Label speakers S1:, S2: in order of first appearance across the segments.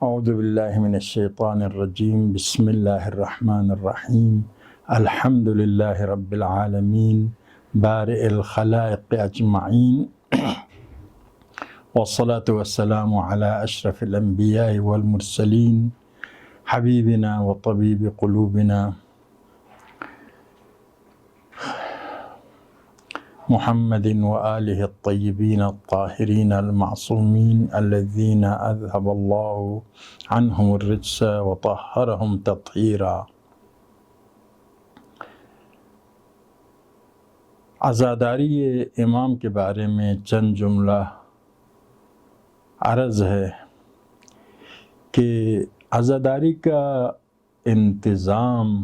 S1: اعوذ باللہ من الشیطان الرجیم، بسم اللہ الرحمن الرحیم، الحمد للہ رب العالمین، بارئ الخلائق اجمعین، والصلاة والسلام علی اشرف الانبیاء والمرسلین، حبیبنا وطبیب قلوبنا محمد وآلہ الطیبین الطاہرین المعصومین الذین اذهب اللہ عنہم الرجس وطہرہم تطہیرا۔ عزاداری امام کے بارے میں چند جملہ عرض ہے کہ عزاداری کا انتظام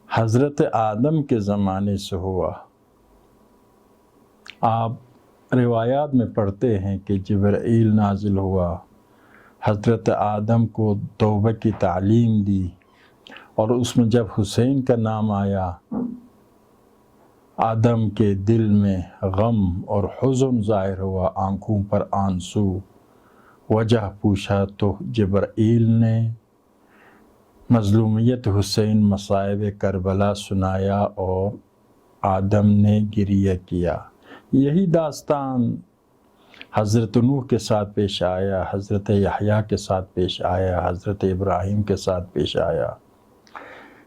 S1: حضرت آدم کے زمانے سے ہوا۔ آپ روایات میں پڑھتے ہیں کہ جبرائیل نازل ہوا، حضرت آدم کو توبہ کی تعلیم دی، اور اس میں جب حسین کا نام آیا آدم کے دل میں غم اور حزن ظاہر ہوا، آنکھوں پر آنسو، وجہ پوچھا تو جبرائیل نے مظلومیت حسین، مصائب کربلا سنایا اور آدم نے گریہ کیا۔ یہی داستان حضرت نوح کے ساتھ پیش آیا، حضرت یحییٰ کے ساتھ پیش آیا، حضرت ابراہیم کے ساتھ پیش آیا۔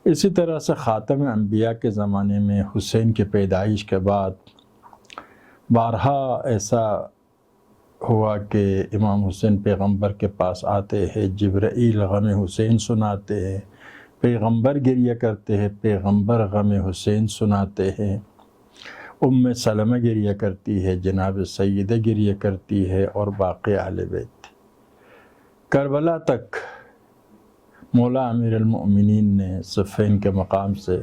S1: اسی طرح سے خاتم انبیاء کے زمانے میں حسین کی پیدائش کے بعد بارہا ایسا ہوا کہ امام حسین پیغمبر کے پاس آتے ہیں، جبرائیل غم حسین سناتے ہیں، پیغمبر گریہ کرتے ہیں، پیغمبر غم حسین سناتے ہیں، سلمہ گریہ کرتی ہے، جناب سیدہ گریہ کرتی ہے، اور باقی اہل بیت۔ کربلا تک مولا امیر المؤمنین نے صفین کے مقام سے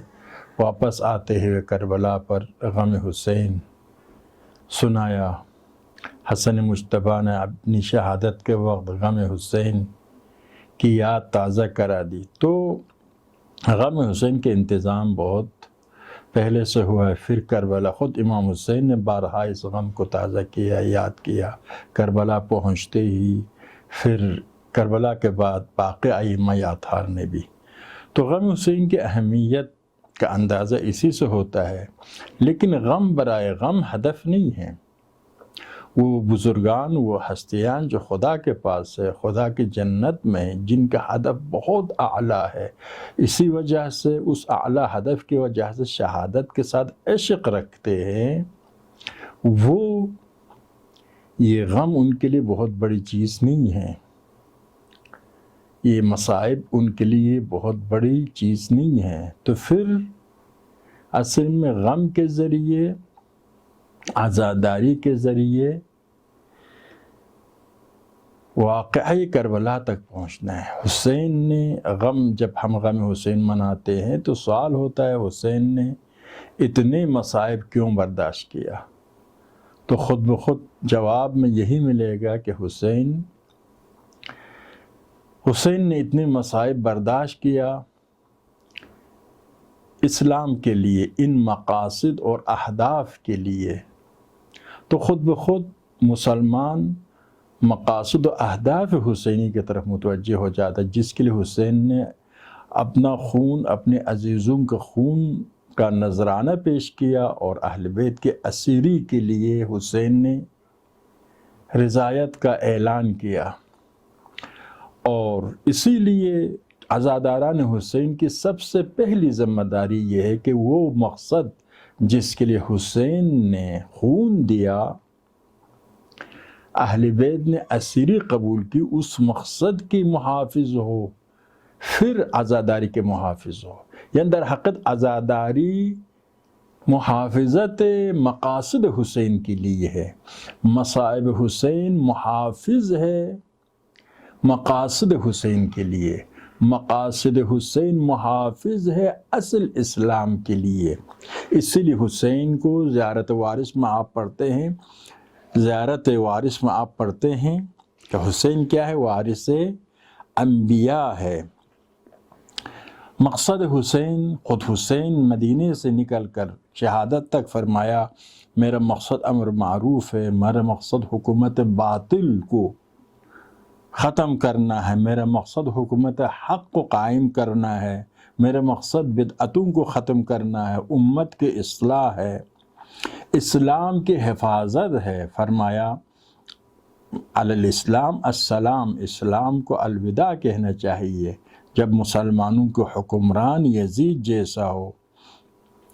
S1: واپس آتے ہوئے کربلا پر غم حسین سنایا۔ حسن مجتبیٰ نے اپنی شہادت کے وقت غم حسین کی یاد تازہ کرا دی۔ تو غم حسین کے انتظام بہت پہلے سے ہوا ہے۔ پھر کربلا، خود امام حسین نے بارہا اس غم کو تازہ کیا، یاد کیا۔ کربلا پہنچتے ہی پھر کربلا کے بعد باقی ائمہ اطہار نے بھی۔ تو غم حسین کی اہمیت کا اندازہ اسی سے ہوتا ہے، لیکن غم برائے غم ہدف نہیں ہے۔ وہ بزرگان، وہ ہستیاں جو خدا کے پاس ہے، خدا کی جنت میں، جن کا ہدف بہت اعلیٰ ہے، اسی وجہ سے اس اعلیٰ ہدف کی وجہ سے شہادت کے ساتھ عشق رکھتے ہیں، وہ یہ غم ان کے لیے بہت بڑی چیز نہیں ہے، یہ مصائب ان کے لیے بہت بڑی چیز نہیں ہے۔ تو پھر اصل میں غم کے ذریعے، عزاداری کے ذریعے واقعی کربلا تک پہنچنا ہے۔ حسین نے غم، جب ہم غم حسین مناتے ہیں تو سوال ہوتا ہے حسین نے اتنے مصائب کیوں برداشت کیا؟ تو خود بخود جواب میں یہی ملے گا کہ حسین نے اتنے مصائب برداشت کیا اسلام کے لیے، ان مقاصد اور اہداف کے لیے۔ تو خود بخود مسلمان مقاصد و اہداف حسینی کی طرف متوجہ ہو جاتا ہے، جس کے لیے حسین نے اپنا خون، اپنے عزیزوں کے خون کا نذرانہ پیش کیا، اور اہل بیت کے اسیری کے لیے حسین نے رضایت کا اعلان کیا۔ اور اسی لیے عزاداران حسین کی سب سے پہلی ذمہ داری یہ ہے کہ وہ مقصد جس کے لیے حسین نے خون دیا، اہل بیت نے اسیری قبول کی، اس مقصد کی محافظ ہو، پھر عزاداری کے محافظ ہو۔ یعنی در حقیقت عزاداری محافظت مقاصد حسین کے لیے ہے، مصائب حسین محافظ ہے مقاصد حسین کے لیے، مقاصد حسین محافظ ہے اصل اسلام کے لیے۔ اسی لیے حسین کو زیارت وارث میں آپ پڑھتے ہیں، کہ حسین کیا ہے؟ وارث انبیاء ہے۔ مقصد حسین، خود حسین مدینے سے نکل کر شہادت تک فرمایا، میرا مقصد امر معروف ہے، میرا مقصد حکومت باطل کو ختم کرنا ہے، میرا مقصد حکومت حق کو قائم کرنا ہے، میرا مقصد بدعتوں کو ختم کرنا ہے، امت کی اصلاح ہے، اسلام کی حفاظت ہے۔ فرمایا علی الاسلام السلام، اسلام کو الوداع کہنا چاہیے جب مسلمانوں کو حکمران یزید جیسا ہو۔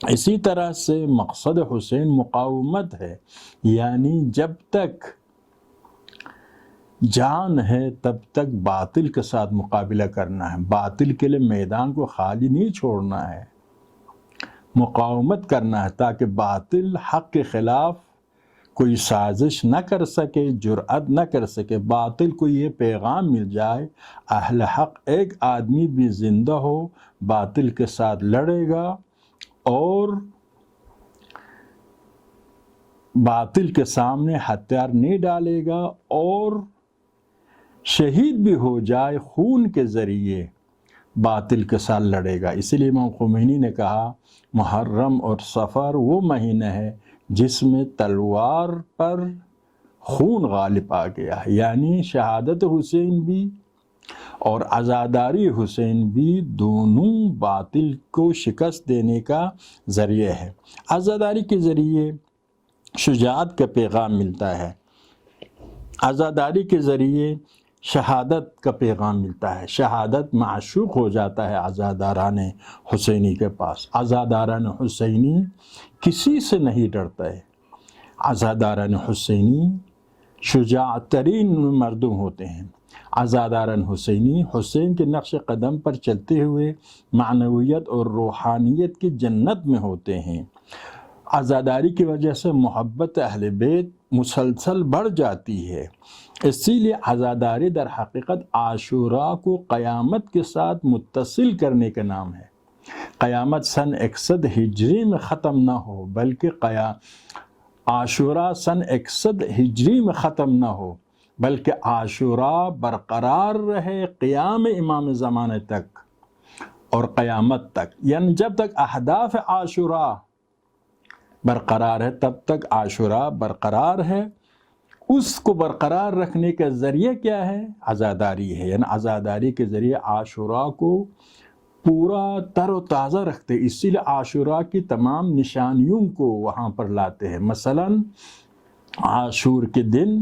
S1: اسی طرح سے مقصد حسین مقاومت ہے، یعنی جب تک جان ہے تب تک باطل کے ساتھ مقابلہ کرنا ہے، باطل کے لیے میدان کو خالی نہیں چھوڑنا ہے، مقاومت کرنا ہے تاکہ باطل حق کے خلاف کوئی سازش نہ کر سکے، جرأت نہ کر سکے۔ باطل کو یہ پیغام مل جائے اہل حق ایک آدمی بھی زندہ ہو باطل کے ساتھ لڑے گا اور باطل کے سامنے ہتھیار نہیں ڈالے گا اور شہید بھی ہو جائے خون کے ذریعے باطل کے ساتھ لڑے گا۔ اسی لیے امام خمینی نے کہا محرم اور صفر وہ مہینہ ہے جس میں تلوار پر خون غالب آ گیا، یعنی شہادت حسین بھی اور عزاداری حسین بھی دونوں باطل کو شکست دینے کا ذریعہ ہے۔ عزاداری کے ذریعے شجاعت کا پیغام ملتا ہے، عزاداری کے ذریعے شہادت کا پیغام ملتا ہے، شہادت معشوق ہو جاتا ہے عزاداران حسینی کے پاس۔ عزاداران حسینی کسی سے نہیں ڈرتا ہے، عزاداران حسینی شجاع ترین مردم ہوتے ہیں، عزاداران حسینی حسین کے نقش قدم پر چلتے ہوئے معنویت اور روحانیت کی جنت میں ہوتے ہیں۔ عزاداری کی وجہ سے محبت اہل بیت مسلسل بڑھ جاتی ہے، اسی لیے عزاداری در حقیقت عاشوراء کو قیامت کے ساتھ متصل کرنے کا نام ہے۔ قیامت سن 61 ہجری میں ختم نہ ہو بلکہ عاشوراء سن 61 ہجری میں ختم نہ ہو بلکہ عاشوراء برقرار رہے قیام امام زمانے تک اور قیامت تک، یعنی جب تک اہداف عاشوراء برقرار ہے تب تک عاشوراء برقرار ہے۔ اس کو برقرار رکھنے کا ذریعہ کیا ہے؟ عزاداری ہے، یعنی عزاداری کے ذریعے عاشوراء کو پورا تر و تازہ رکھتے، اسی لیے عاشوراء کی تمام نشانیوں کو وہاں پر لاتے ہیں۔ مثلا عاشور کے دن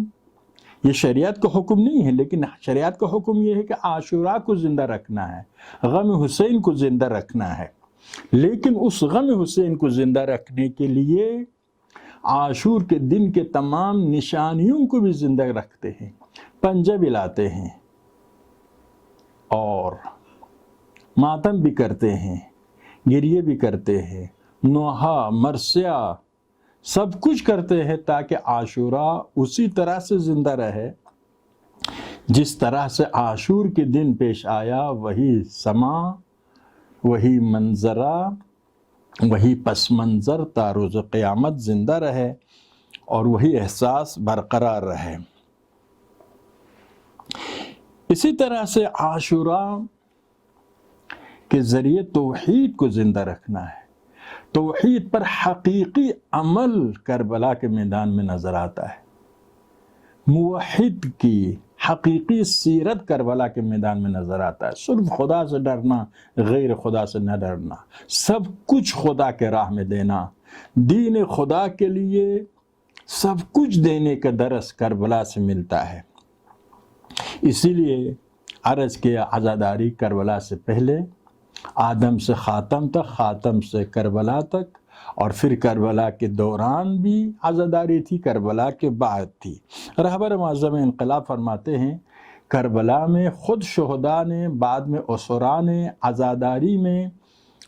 S1: یہ شریعت کا حکم نہیں ہے، لیکن شریعت کا حکم یہ ہے کہ عاشوراء کو زندہ رکھنا ہے، غم حسین کو زندہ رکھنا ہے، لیکن اس غم حسین کو زندہ رکھنے کے لیے عاشور کے دن کے تمام نشانیوں کو بھی زندہ رکھتے ہیں، پنجہ بھی لاتے ہیں اور ماتم بھی کرتے ہیں، گریے بھی کرتے ہیں، نوحہ مرثیہ سب کچھ کرتے ہیں تاکہ عاشوراء اسی طرح سے زندہ رہے جس طرح سے عاشور کے دن پیش آیا، وہی سما، وہی منظرہ، وہی پس منظر تا روز قیامت زندہ رہے اور وہی احساس برقرار رہے۔ اسی طرح سے عاشوراء کے ذریعے توحید کو زندہ رکھنا ہے، توحید پر حقیقی عمل کربلا کے میدان میں نظر آتا ہے، موحد کی حقیقی سیرت کربلا کے میدان میں نظر آتا ہے، صرف خدا سے ڈرنا، غیر خدا سے نہ ڈرنا، سب کچھ خدا کے راہ میں دینا، دین خدا کے لیے سب کچھ دینے کا درس کربلا سے ملتا ہے۔ اسی لیے عرض کیا عزاداری کربلا سے پہلے، آدم سے خاتم تک، خاتم سے کربلا تک، اور پھر کربلا کے دوران بھی عزاداری تھی، کربلا کے بعد تھی۔ رہبر معظم انقلاب فرماتے ہیں کربلا میں خود شہداء نے، بعد میں اسراء نے عزاداری میں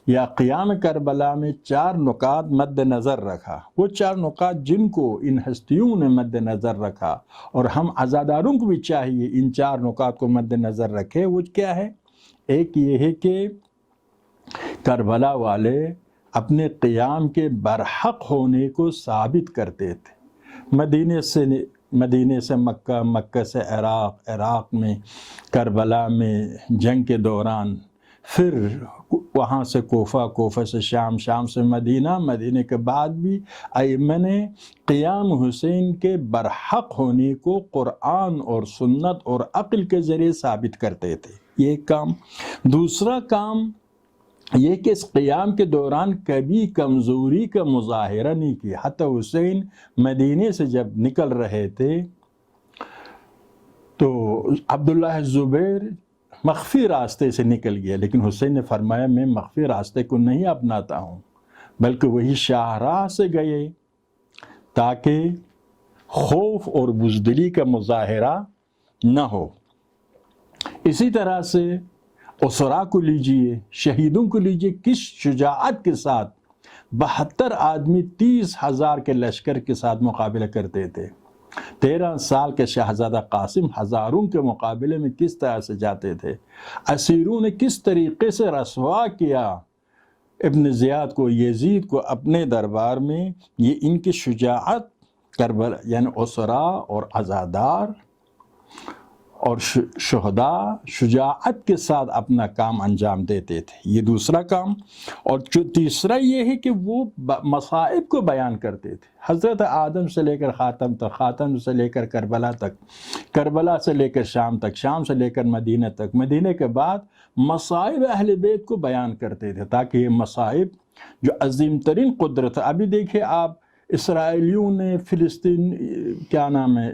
S1: یا قیام کربلا میں 4 نکات مد نظر رکھا۔ وہ 4 نکات جن کو ان ہستیوں نے مد نظر رکھا اور ہم عزاداروں کو بھی چاہیے ان 4 نکات کو مد نظر رکھے، وہ کیا ہے؟ ایک یہ ہے کہ کربلا والے اپنے قیام کے برحق ہونے کو ثابت کرتے تھے۔ مدینے سے مکہ، مکہ سے عراق، عراق میں کربلا میں جنگ کے دوران پھر وہاں سے کوفہ، کوفہ سے شام، شام سے مدینہ، مدینہ کے بعد بھی ائمہ نے قیام حسین کے برحق ہونے کو قرآن اور سنت اور عقل کے ذریعے ثابت کرتے تھے۔ یہ ایک کام۔ دوسرا کام یہ کہ اس قیام کے دوران کبھی کمزوری کا مظاہرہ نہیں کیا۔ حتیٰ حسین مدینے سے جب نکل رہے تھے تو عبداللہ زبیر مخفی راستے سے نکل گیا، لیکن حسین نے فرمایا میں مخفی راستے کو نہیں اپناتا ہوں، بلکہ وہی شاہراہ سے گئے تاکہ خوف اور بزدلی کا مظاہرہ نہ ہو۔ اسی طرح سے اسرا کو لیجئے، شہیدوں کو لیجئے، کس شجاعت کے ساتھ 72 آدمی 30,000 کے لشکر کے ساتھ مقابلہ کرتے تھے۔ 13 سال کے شہزادہ قاسم ہزاروں کے مقابلے میں کس طرح سے جاتے تھے۔ اسیروں نے کس طریقے سے رسوا کیا ابن زیاد کو، یزید کو اپنے دربار میں۔ یہ ان کی شجاعت کربلا، یعنی اسرا اور عزادار اور شہداء شجاعت کے ساتھ اپنا کام انجام دیتے تھے۔ یہ دوسرا کام۔ اور جو تیسرا یہ ہے کہ وہ مصائب کو بیان کرتے تھے۔ حضرت آدم سے لے کر خاتم تک، خاتم سے لے کر کربلا تک، کربلا سے لے کر شام تک، شام سے لے کر مدینہ تک، مدینہ کے بعد مصائب اہل بیت کو بیان کرتے تھے، تاکہ یہ مصائب جو عظیم ترین قدرت ہے۔ ابھی دیکھیں آپ، اسرائیلیوں نے فلسطین، کیا نام ہے،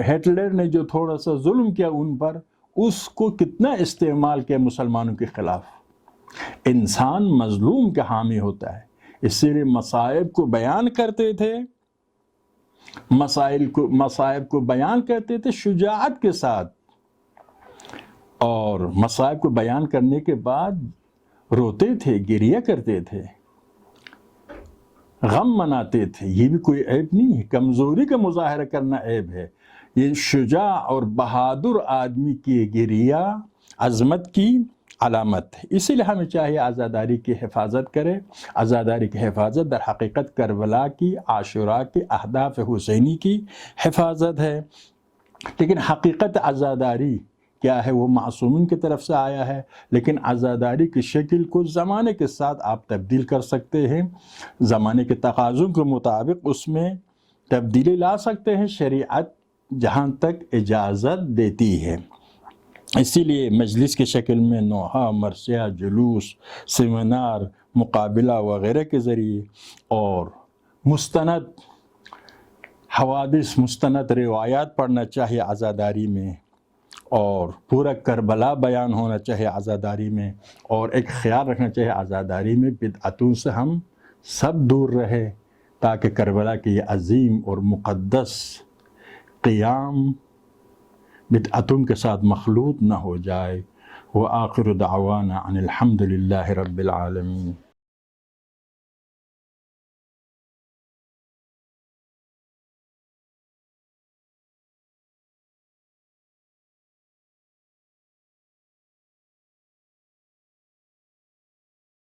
S1: ہٹلر نے جو تھوڑا سا ظلم کیا ان پر، اس کو کتنا استعمال کیا مسلمانوں کے خلاف۔ انسان مظلوم کا حامی ہوتا ہے، اس لیے مصائب کو بیان کرتے تھے، مصائب کو بیان کرتے تھے شجاعت کے ساتھ، اور مصائب کو بیان کرنے کے بعد روتے تھے، گریہ کرتے تھے، غم مناتے تھے۔ یہ بھی کوئی عیب نہیں ہے، کمزوری کا مظاہرہ کرنا عیب ہے۔ یہ شجاع اور بہادر آدمی کی گریہ عظمت کی علامت ہے۔ اسی لیے ہمیں چاہیے عزاداری کی حفاظت کرے۔ عزاداری کی حفاظت در حقیقت کربلا کی، عاشوراء کی، اہداف حسینی کی حفاظت ہے۔ لیکن حقیقت عزاداری کیا ہے؟ وہ معصومین کی طرف سے آیا ہے، لیکن عزاداری کی شکل کو زمانے کے ساتھ آپ تبدیل کر سکتے ہیں، زمانے کے تقاضوں کے مطابق اس میں تبدیلی لا سکتے ہیں، شریعت جہاں تک اجازت دیتی ہے۔ اسی لیے مجلس کی شکل میں نوحہ، مرثیہ، جلوس، سیمینار، مقابلہ وغیرہ کے ذریعے، اور مستند حوادث، مستند روایات پڑھنا چاہیے عزاداری میں، اور پورا کربلا بیان ہونا چاہیے عزاداری میں، اور ایک خیال رکھنا چاہیے عزاداری میں بدعتوں سے ہم سب دور رہے، تاکہ کربلا کی یہ عظیم اور مقدس قیام بدعتوں کے ساتھ مخلوط نہ ہو جائے۔ وآخر دعوانا ان الحمد للہ رب العالمین۔